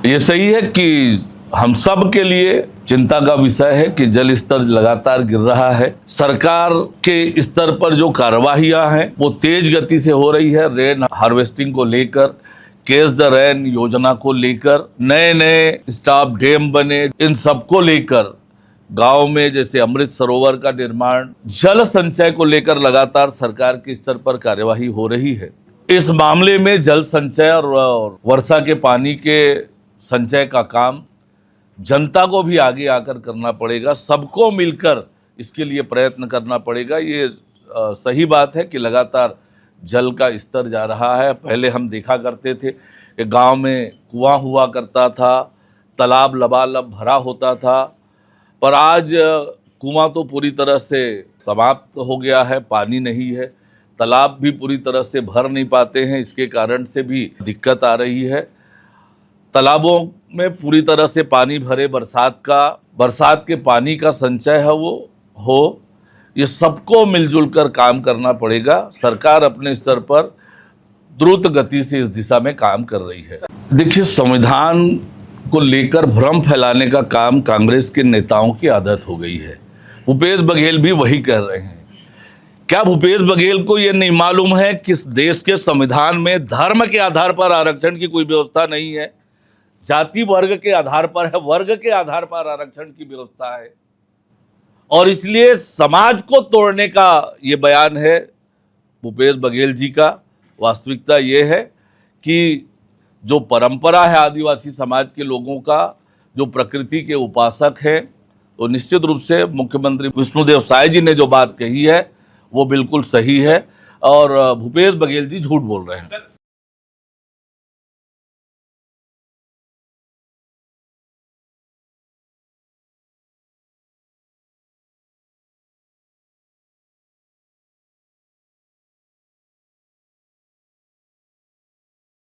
ये सही है कि हम सब के लिए चिंता का विषय है कि जल स्तर लगातार गिर रहा है। सरकार के स्तर पर जो कार्यवाहियां हैं वो तेज गति से हो रही है। रेन हार्वेस्टिंग को लेकर, कैच द रेन योजना को लेकर, नए नए स्टॉप डैम बने, इन सबको लेकर गांव में जैसे अमृत सरोवर का निर्माण, जल संचय को लेकर लगातार सरकार के स्तर पर कार्यवाही हो रही है। इस मामले में जल संचय और वर्षा के पानी के संचय का काम जनता को भी आगे आकर करना पड़ेगा, सबको मिलकर इसके लिए प्रयत्न करना पड़ेगा। ये सही बात है कि लगातार जल का स्तर जा रहा है। पहले हम देखा करते थे कि गांव में कुआं हुआ करता था, तालाब लबालब भरा होता था, पर आज कुआं तो पूरी तरह से समाप्त हो गया है, पानी नहीं है। तालाब भी पूरी तरह से भर नहीं पाते हैं, इसके कारण से भी दिक्कत आ रही है। तालाबों में पूरी तरह से पानी भरे, बरसात के पानी का संचय है वो हो, ये सबको मिलजुल कर काम करना पड़ेगा। सरकार अपने स्तर पर द्रुत गति से इस दिशा में काम कर रही है। देखिए, संविधान को लेकर भ्रम फैलाने का काम कांग्रेस के नेताओं की आदत हो गई है। भूपेश बघेल भी वही कर रहे हैं। क्या भूपेश बघेल को यह नहीं मालूम है कि इस देश के संविधान में धर्म के आधार पर आरक्षण की कोई व्यवस्था नहीं है, जाति वर्ग के आधार पर है, वर्ग के आधार पर आरक्षण की व्यवस्था है। और इसलिए समाज को तोड़ने का ये बयान है भूपेश बघेल जी का। वास्तविकता ये है कि जो परंपरा है आदिवासी समाज के लोगों का, जो प्रकृति के उपासक हैं, तो निश्चित रूप से मुख्यमंत्री विष्णुदेव साय जी ने जो बात कही है वो बिल्कुल सही है और भूपेश बघेल जी झूठ बोल रहे हैं।